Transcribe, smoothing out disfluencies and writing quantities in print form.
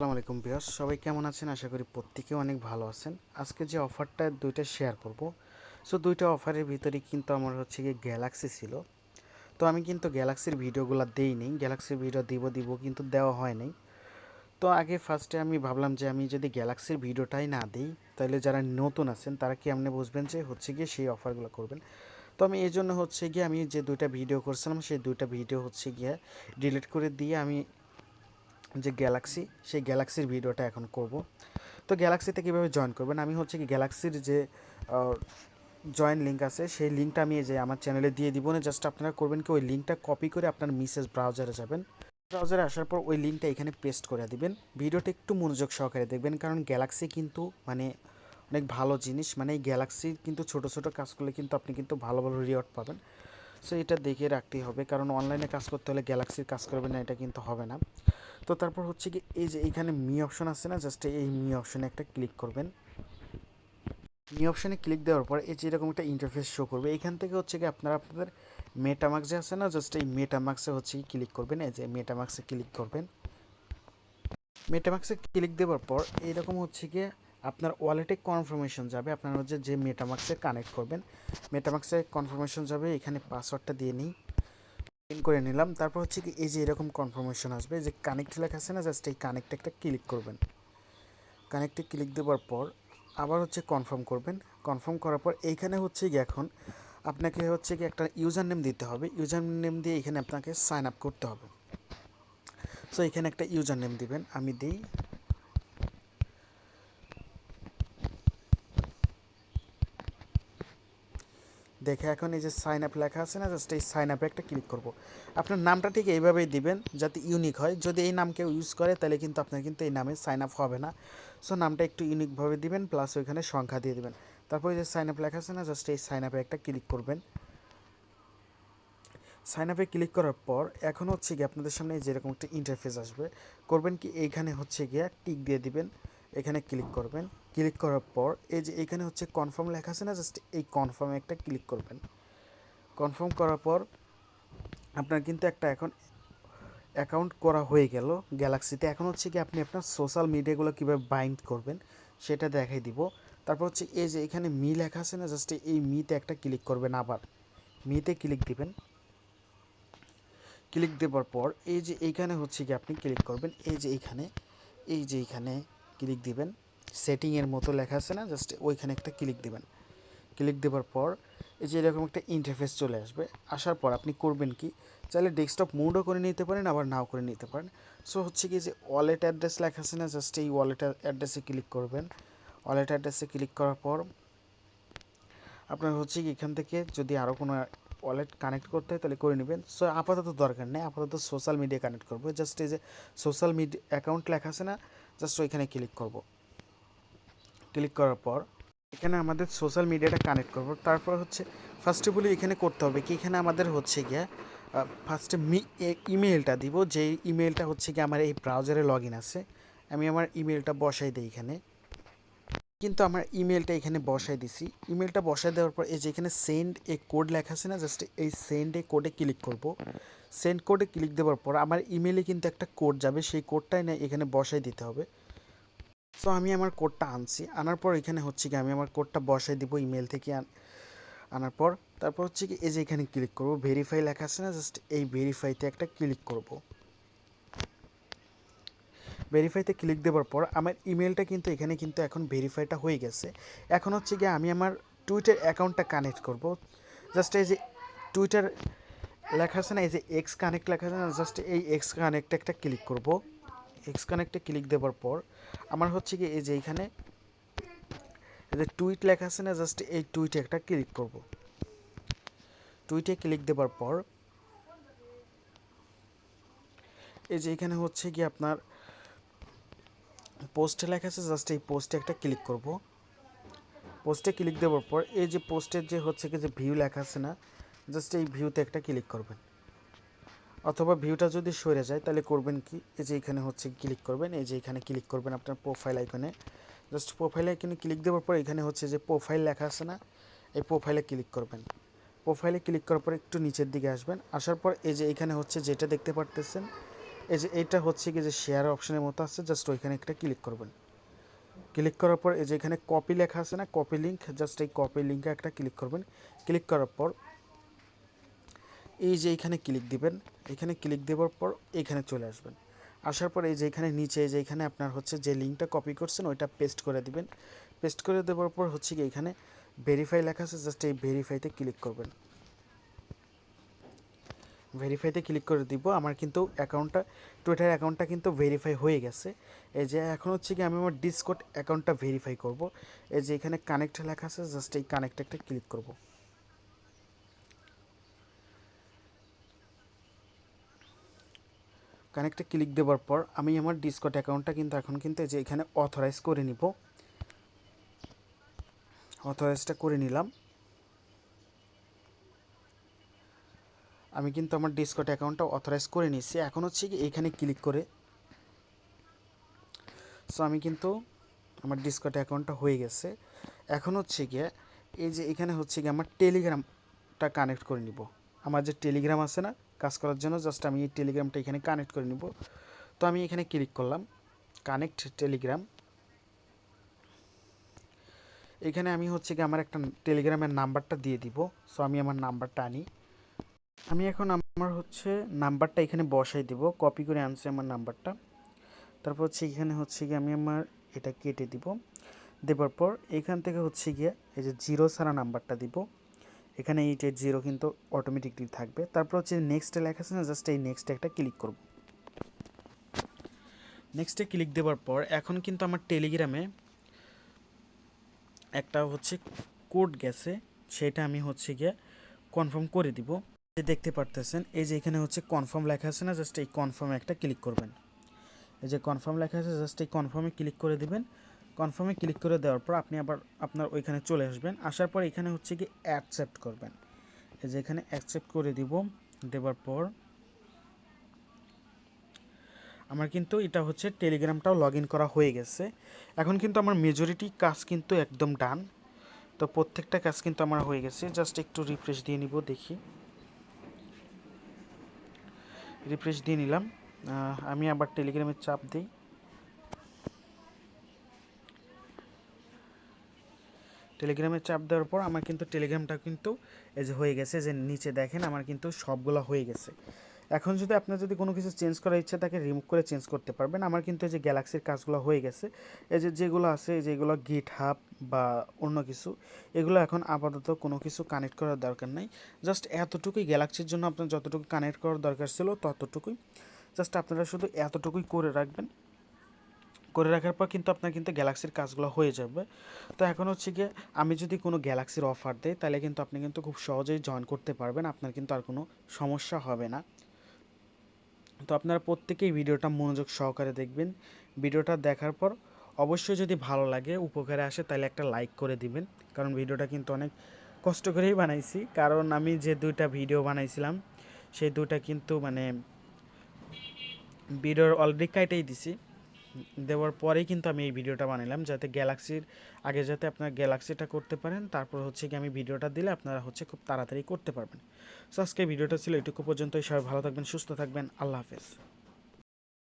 আসসালামু আলাইকুম ভিউয়ার্স, সবাই কেমন আছেন? আশা করি প্রত্যেকেই অনেক ভালো আছেন। আজকে যে অফারটা দুইটা শেয়ার করব, সো দুইটা অফারের ভিতরে কিন্তু আমার হচ্ছে গিয়ে গ্যালাক্সি ছিল। তো আমি কিন্তু গ্যালাক্সির ভিডিওগুলো দেইনি, গ্যালাক্সির ভিডিও দিব কিন্তু দেওয়া হয় নাই। তো আগে ফার্স্টে আমি ভাবলাম যে আমি যদি গ্যালাক্সির ভিডিওটাই না দিই, তাহলে যারা নতুন আছেন তারা কেমনে বুঝবেন যে হচ্ছে গিয়ে সেই অফারগুলো করবেন। তো আমি এই জন্য হচ্ছে গিয়ে আমি যে দুইটা ভিডিও করছিলাম সেই দুইটা ভিডিও হচ্ছে গিয়ে ডিলিট করে দিয়ে আমি যে গ্যালাক্সি সেই গ্যালাক্সির ভিডিওটা এখন করব। তো গ্যালাক্সিতে কীভাবে জয়েন করবেন, আমি হচ্ছে কি গ্যালাক্সির যে জয়েন লিঙ্ক আছে সেই লিঙ্কটা আমি এই যে আমার চ্যানেলে দিয়ে দিব না। জাস্ট আপনারা করবেন কি, ওই লিঙ্কটা কপি করে আপনার মিসেস ব্রাউজারে যাবেন। ব্রাউজারে আসার পর ওই লিঙ্কটা এখানে পেস্ট করে দিবেন। ভিডিওটা একটু মনোযোগ সহকারে দেখবেন, কারণ গ্যালাক্সি কিন্তু মানে অনেক ভালো জিনিস। মানে এই গ্যালাক্সির কিন্তু ছোটো ছোটো কাজ করলে কিন্তু আপনি কিন্তু ভালো ভালো রিওয়ার্ড পাবেন। সো এটা দেখে রাখতেই হবে, কারণ অনলাইনে কাজ করতে হলে গ্যালাক্সির কাজ করবেন না এটা কিন্তু হবে না। তো তারপর হচ্ছে কি, এই যে এইখানে মি অপশন আছে না, জাস্ট এই মি অপশনে একটা ক্লিক করবেন। মি অপশনে ক্লিক দেওয়ার পর এই যে এরকম একটা ইন্টারফেস শো করবে। এইখান থেকে হচ্ছে কি আপনারা আপনাদের মেটামাক্স যে আছে না, জাস্ট এই মেটামাক্সে হচ্ছে কি ক্লিক করবেন। এই যে মেটামাক্সে ক্লিক করবেন। মেটামাক্সে ক্লিক দেওয়ার পর এইরকম হচ্ছে গিয়ে আপনার ওয়ালেটে কনফার্মেশন যাবে। আপনার হচ্ছে যে মেটামাক্সে কানেক্ট করবেন, মেটামাক্সে কনফার্মেশন যাবে। এখানে পাসওয়ার্ডটা দিয়ে নিই, ইন করে নিলাম। তারপর হচ্ছে কি এই যে এরকম কনফার্মেশন আসবে, যে কানেক্ট লেখা আছে না, জাস্ট এই কানেক্টে একটা ক্লিক করবেন। কানেক্টে ক্লিক দেওয়ার পর আবার হচ্ছে কনফার্ম করবেন। কনফার্ম করার পর এইখানে হচ্ছে কি এখন আপনাকে হচ্ছে কি একটা ইউজার নেম দিতে হবে। ইউজার নেম দিয়ে এখানে আপনাকে সাইন আপ করতে হবে। সো এখানে একটা ইউজার নেম দিবেন, আমি দিই। দেখে এখন এই যে সাইন আপ লেখা আছে না, জাস্ট এই সাইন আপে একটা ক্লিক করব। আপনার নামটা ঠিক এইভাবেই দিবেন যাতে ইউনিক হয়। যদি এই নাম কেউ ইউজ করে তাহলে কিন্তু আপনার কিন্তু এই নামে সাইন আপ হবে না। সো নামটা একটু ইউনিকভাবে দিবেন, প্লাস ওইখানে সংখ্যা দিয়ে দিবেন। তারপর এই যে সাইন আপ লেখা আছে না, জাস্ট এই সাইন আপে একটা ক্লিক করবেন। সাইন আপে ক্লিক করার পর এখন হচ্ছে গিয়ে আপনাদের সামনে যেরকম একটা ইন্টারফেস আসবে। করবেন কি, এইখানে হচ্ছে গিয়ে টিক দিয়ে দিবেন, এখানে ক্লিক করবেন। ক্লিক করার পর এই যে এখানে হচ্ছে কনফার্ম লেখা আছে না, জাস্ট এই কনফার্মে একটা ক্লিক করবেন। কনফার্ম করার পর আপনার কিন্তু একটা এখন অ্যাকাউন্ট করা হয়ে গেল গ্যালাক্সিতে। এখন হচ্ছে কি আপনি আপনার সোশ্যাল মিডিয়াগুলো কীভাবে বাইন্ড করবেন সেটা দেখাই দিব। তারপর হচ্ছে এই যে এখানে মি লেখা আছে না, জাস্ট এই মিতে একটা ক্লিক করবেন। আবার মিতে ক্লিক দিবেন। ক্লিক দেওয়ার পর এই যে এইখানে হচ্ছে কি আপনি ক্লিক করবেন। এই যে এইখানে ক্লিক দিবেন। সেটিংয়ের মতো লেখা আছে না, জাস্ট ওইখানে একটা ক্লিক দিবেন। ক্লিক দেওয়ার পর এই যে এরকম একটা ইন্টারফেস চলে আসবে। আসার পর আপনি করবেন কি, চাইলে ডেস্কটপ মোডও করে নিতে পারেন, আবার নাও করে নিতে পারেন। সো হচ্ছে কি, যে ওয়ালেট অ্যাড্রেস লেখা আছে না, জাস্ট এই ওয়ালেট অ্যাড্রেসে ক্লিক করবেন। ওয়ালেট অ্যাড্রেসে ক্লিক করার পর আপনার হচ্ছে কি এখান থেকে যদি আরও কোনো ওয়ালেট কানেক্ট করতে হয় তাহলে করে নেবেন। সো আপাতত দরকার নেই, আপাতত সোশ্যাল মিডিয়া কানেক্ট করবো। জাস্ট এই যে সোশ্যাল মিডিয়া অ্যাকাউন্ট লেখা আছে না, জাস্ট ওইখানে ক্লিক করব। ক্লিক করার পর এখানে আমাদের সোশ্যাল মিডিয়াটা কানেক্ট করব। তারপর হচ্ছে ফার্স্টে বলি এখানে করতে হবে কি, এখানে আমাদের হচ্ছে গিয়ে ফার্স্টে ইমেলটা দিব। যে ইমেলটা হচ্ছে কি আমার এই ব্রাউজারে লগ ইন আছে, আমি আমার ইমেলটা বসাই দিই এখানে। কিন্তু আমার ইমেলটা এখানে বসাই দিছি। ইমেলটা বসাই দেওয়ার পর এই যে এখানে সেন্ড এ কোড লেখা আছে না, জাস্ট এই সেন্ড এ কোডে ক্লিক করব। সেন্ড কোডে ক্লিক দেওয়ার পর আমার ইমেলে কিন্তু একটা কোড যাবে, সেই কোডটাই না এখানে বসাই দিতে হবে। সো আমি আমার কোডটা আনছি, আনার পর এখানে হচ্ছে কি আমি আমার কোডটা বসাই দিব ইমেল থেকে আনার পর। তারপর হচ্ছে কি এই যে এখানে ক্লিক করব, ভেরিফাই লেখা আছে না, জাস্ট এই ভেরিফাইতে একটা ক্লিক করব। ভেরিফাইতে ক্লিক দেওয়ার পর আমার ইমেলটা কিন্তু এখানে কিন্তু এখন ভেরিফাইটা হয়ে গেছে। এখন হচ্ছে গিয়ে আমি আমার টুইটার অ্যাকাউন্টটা কানেক্ট করব। জাস্ট এই যে টুইটার লেখা আছে না, এই যে এক্স কানেক্ট লেখা আছে না, জাস্ট এই এক্স কানেক্টে একটা ক্লিক করব। এক্স কানেক্টে ক্লিক দেওয়ার পর আমার হচ্ছে কি এই যে এইখানে এই যে টুইট লেখা আছে না, জাস্ট এই টুইটে একটা ক্লিক করব। টুইটে ক্লিক দেওয়ার পর এই যে এখানে হচ্ছে কি আপনার পোস্টে লেখা আছে, জাস্ট এই পোস্টে একটা ক্লিক করব। পোস্টে ক্লিক দেওয়ার পর এই যে পোস্টের যে হচ্ছে কি যে ভিউ লেখা আছে না, জাস্ট এই ভিউতে একটা ক্লিক করবেন। অথবা ভিউটা যদি সরে যায় তাহলে করবেন কি, এই যে এখানে হচ্ছে ক্লিক করবেন। এই যে এখানে ক্লিক করবেন আপনার প্রোফাইল আইকনে। জাস্ট প্রোফাইল আইকনে ক্লিক দেওয়ার পর এখানে হচ্ছে যে প্রোফাইল লেখা আছে না, এই প্রোফাইলে ক্লিক করবেন। প্রোফাইলে ক্লিক করার পর একটু নিচের দিকে আসবেন। আসার পর এই যে এখানে হচ্ছে যেটা দেখতে পারতেছেন এই যে এটা হচ্ছে কি যে শেয়ার অপশনের মতো আছে, জাস্ট ওইখানে একটা ক্লিক করবেন। ক্লিক করার পর এই যে এখানে কপি লেখা আছে না, কপি লিঙ্ক, জাস্ট এই কপি লিঙ্কে একটা ক্লিক করবেন। ক্লিক করার পর এই যে এখানে ক্লিক দিবেন। এখানে ক্লিক দেওয়ার পর এখানে চলে আসবেন। আসার পর এই যে এখানে নিচে যে এখানে আপনার হচ্ছে যে লিঙ্কটা কপি করছেন ওইটা পেস্ট করে দিবেন। পেস্ট করে দেওয়ার পর হচ্ছে কি এখানে ভেরিফাই লেখা আছে, জাস্ট এই ভেরিফাইতে ক্লিক করবেন। ভেরিফাইতে ক্লিক করে দিব। আমার কিন্তু অ্যাকাউন্টটা, টুইটার অ্যাকাউন্টটা কিন্তু ভেরিফাই হয়ে গেছে। এই যে এখন হচ্ছে কি আমি আমার ডিসকর্ড অ্যাকাউন্টটা ভেরিফাই করব। এই যে এখানে কানেক্ট লেখা আছে, জাস্ট এই কানেক্ট একটা ক্লিক করব। কানেক্টে ক্লিক দেওয়ার পর আমি আমার ডিসকর্ড অ্যাকাউন্টটা কিন্তু এখন কিন্তু এই যে এখানে অথরাইজ করে নিব। অথরাইজটা করে নিলাম। আমি কিন্তু আমার ডিসকর্ড অ্যাকাউন্টটা অথরাইজ করে নিয়েছি। এখন হচ্ছে কি এখানে ক্লিক করে, সো আমি কিন্তু আমার ডিসকর্ড অ্যাকাউন্টটা হয়ে গেছে। এখন হচ্ছে গিয়ে এই যে এখানে হচ্ছে গিয়ে আমার টেলিগ্রামটা কানেক্ট করে নিব। আমার যে টেলিগ্রাম আছে না কাজ করার জন্য, জাস্ট আমি এই টেলিগ্রামটা এখানে কানেক্ট করে নিব। তো আমি এখানে ক্লিক করলাম কানেক্ট টেলিগ্রাম। এখানে আমি হচ্ছে কি আমার একটা টেলিগ্রামের নাম্বারটা দিয়ে দিব। সো আমি আমার নাম্বারটা আনি। আমি এখন আমার হচ্ছে নাম্বারটা এখানে বসাই দিব, কপি করে আনছি আমার নাম্বারটা। তারপর হচ্ছে এখানে হচ্ছে গিয়ে আমি আমার এটা কেটে দিব। দেওয়ার পর এখান থেকে হচ্ছে গিয়ে এই যে জিরো ছাড়া নাম্বারটা দিব। এখানে 880 কিন্তু অটোমেটিকলি থাকবে। তারপর হচ্ছে নেক্সটে লেখা আছে না, জাস্ট এই নেক্সটে একটা ক্লিক করব। নেক্সটে ক্লিক দেওয়ার পর এখন কিন্তু আমার টেলিগ্রামে একটা হচ্ছে কোড গেছে, সেটা আমি হচ্ছে গিয়ে কনফার্ম করে দিব। দেখতে পারতেছেন এই যে এখানে হচ্ছে কনফার্ম লেখা আছে না, জাস্ট এই কনফার্মে একটা ক্লিক করবেন। এই যে কনফার্ম লেখা আছে, জাস্ট এই কনফার্মে ক্লিক করে দিবেন। কনফার্মে ক্লিক করে দেওয়ার পর আপনি আবার আপনার ওইখানে চলে আসবেন। আসার পর এখানে হচ্ছে কি অ্যাকসেপ্ট করবেন। এই যে এখানে অ্যাকসেপ্ট করে দিব। দেওয়ার পর আমার কিন্তু এটা হচ্ছে টেলিগ্রামটাও লগ ইন করা হয়ে গেছে। এখন কিন্তু আমার মেজরিটি কাজ কিন্তু একদম ডান। তো প্রত্যেকটা কাজ কিন্তু আমার হয়ে গেছে। জাস্ট একটু রিফ্রেশ দিয়ে নিব, দেখি। রিফ্রেশ দিয়ে নিলাম। আমি আবার টেলিগ্রামে চাপ দিই। টেলিগ্রামে চাপ দেওয়ার পর আমার কিন্তু টেলিগ্রামটা কিন্তু এই যে হয়ে গেছে, যে নিচে দেখেন আমার কিন্তু সবগুলো হয়ে গেছে। এখন যদি আপনার যদি কোনো কিছু চেঞ্জ করার ইচ্ছা থাকে রিমুভ করে চেঞ্জ করতে পারবেন। আমার কিন্তু এই যে গ্যালাক্সির কাজগুলো হয়ে গেছে। এই যে যেগুলো আছে যেগুলো গিট হাব বা অন্য কিছু, এগুলো এখন আপাতত কোনো কিছু কানেক্ট করার দরকার নাই। জাস্ট এতটুকুই গ্যালাক্সির জন্য আপনার যতটুকু কানেক্ট করার দরকার ছিল ততটুকুই। জাস্ট আপনারা শুধু এতটুকুই করে রাখবেন। করে রাখার পর কিন্তু আপনার কিন্তু গ্যালাক্সির কাজগুলো হয়ে যাবে। তো এখন হচ্ছে গিয়ে আমি যদি কোনো গ্যালাক্সির অফার দেই তাহলে কিন্তু আপনি কিন্তু খুব সহজেই জয়েন করতে পারবেন, আপনার কিন্তু আর কোনো সমস্যা হবে না। তো আপনারা প্রত্যেকেই ভিডিওটা মনোযোগ সহকারে দেখবেন। ভিডিওটা দেখার পর অবশ্যই যদি ভালো লাগে, উপকারে আসে, তাহলে একটা লাইক করে দিবেন। কারণ ভিডিওটা কিন্তু অনেক কষ্ট করেই বানাইছি, কারণ আমি যে দুইটা ভিডিও বানাইছিলাম সেই দুইটা কিন্তু মানে ভিডিওর অলরেডি কাইটেই দিছি। দেওয়ার পরেই কিন্তু আমি এই ভিডিওটা বানালাম, যাতে গ্যালাক্সির আগে যাতে আপনার গ্যালাক্সিটা করতে পারেন। তারপর হচ্ছে কি আমি ভিডিওটা দিলে আপনারা হচ্ছে খুব তাড়াতাড়ি করতে পারবেন। সো আজকে ভিডিওটা ছিল এটুকু পর্যন্তই। সবাই ভালো থাকবেন, সুস্থ থাকবেন। আল্লাহ হাফেজ।